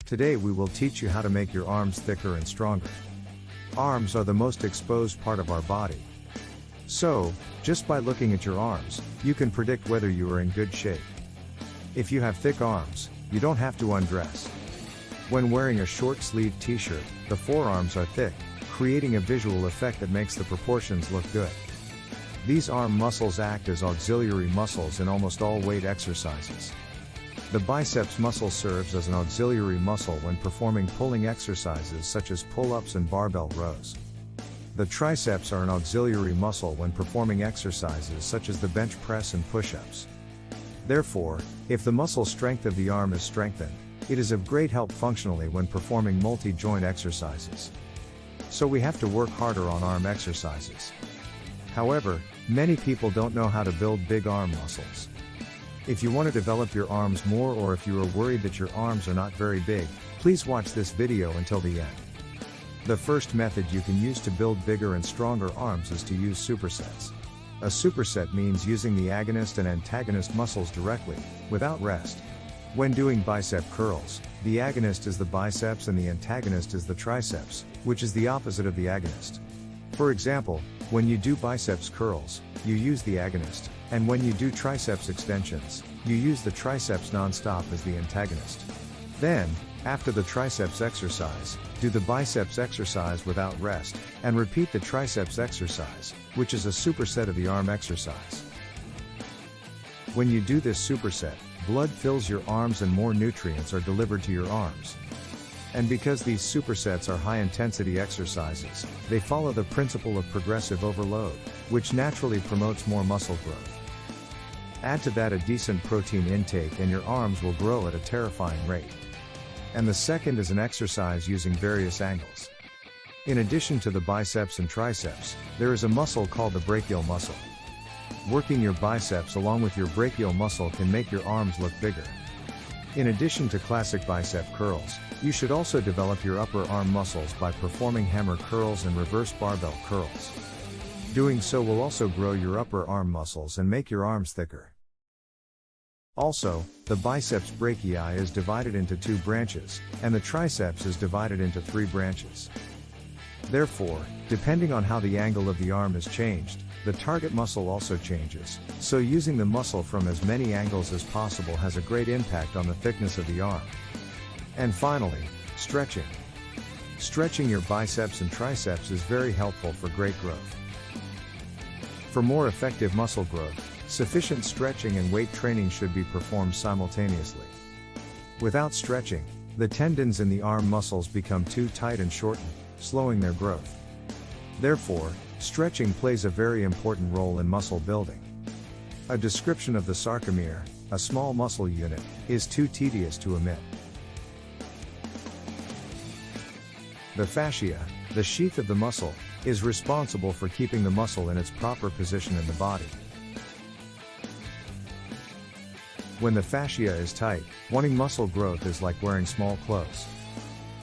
Today we will teach you how to make your arms thicker and stronger. Arms are the most exposed part of our body. So, just by looking at your arms, you can predict whether you are in good shape. If you have thick arms, you don't have to undress. When wearing a short-sleeved t-shirt, the forearms are thick, creating a visual effect that makes the proportions look good. These arm muscles act as auxiliary muscles in almost all weight exercises. The biceps muscle serves as an auxiliary muscle when performing pulling exercises such as pull-ups and barbell rows. The triceps are an auxiliary muscle when performing exercises such as the bench press and push-ups. Therefore, if the muscle strength of the arm is strengthened, it is of great help functionally when performing multi-joint exercises. So we have to work harder on arm exercises. However, many people don't know how to build big arm muscles. If you want to develop your arms more, or if you are worried that your arms are not very big, please watch this video until the end. The first method you can use to build bigger and stronger arms is to use supersets. A superset means using the agonist and antagonist muscles directly, without rest. When doing bicep curls, the agonist is the biceps and the antagonist is the triceps, which is the opposite of the agonist. For example, when you do biceps curls, you use the agonist, and when you do triceps extensions, you use the triceps non-stop as the antagonist. Then, after the triceps exercise, do the biceps exercise without rest, and repeat the triceps exercise, which is a superset of the arm exercise. When you do this superset, blood fills your arms and more nutrients are delivered to your arms. And because these supersets are high-intensity exercises, they follow the principle of progressive overload, which naturally promotes more muscle growth. Add to that a decent protein intake and your arms will grow at a terrifying rate. And the second is an exercise using various angles. In addition to the biceps and triceps, there is a muscle called the brachial muscle. Working your biceps along with your brachial muscle can make your arms look bigger. In addition to classic bicep curls, you should also develop your upper arm muscles by performing hammer curls and reverse barbell curls. Doing so will also grow your upper arm muscles and make your arms thicker. Also, the biceps brachii is divided into 2 branches, and the triceps is divided into 3 branches. Therefore, depending on how the angle of the arm is changed, the target muscle also changes, so using the muscle from as many angles as possible has a great impact on the thickness of the arm. And finally, stretching. Stretching your biceps and triceps is very helpful for great growth. For more effective muscle growth, sufficient stretching and weight training should be performed simultaneously. Without stretching, the tendons in the arm muscles become too tight and shorten, slowing their growth. Therefore, stretching plays a very important role in muscle building. A description of the sarcomere, a small muscle unit, is too tedious to omit. The fascia, the sheath of the muscle, is responsible for keeping the muscle in its proper position in the body. When the fascia is tight, wanting muscle growth is like wearing small clothes.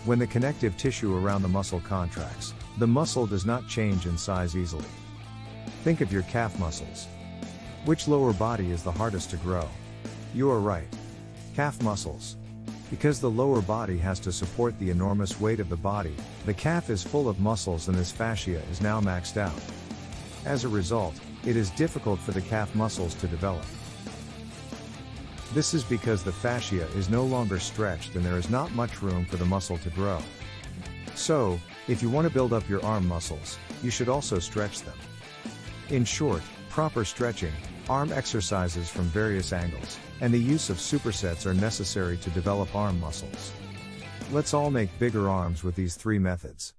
When the connective tissue around the muscle contracts, the muscle does not change in size easily. Think of your calf muscles. Which lower body is the hardest to grow? You are right. Calf muscles. Because the lower body has to support the enormous weight of the body, the calf is full of muscles and this fascia is now maxed out. As a result, it is difficult for the calf muscles to develop. This is because the fascia is no longer stretched and there is not much room for the muscle to grow. So, if you want to build up your arm muscles, you should also stretch them. In short, proper stretching, arm exercises from various angles, and the use of supersets are necessary to develop arm muscles. Let's all make bigger arms with these 3 methods.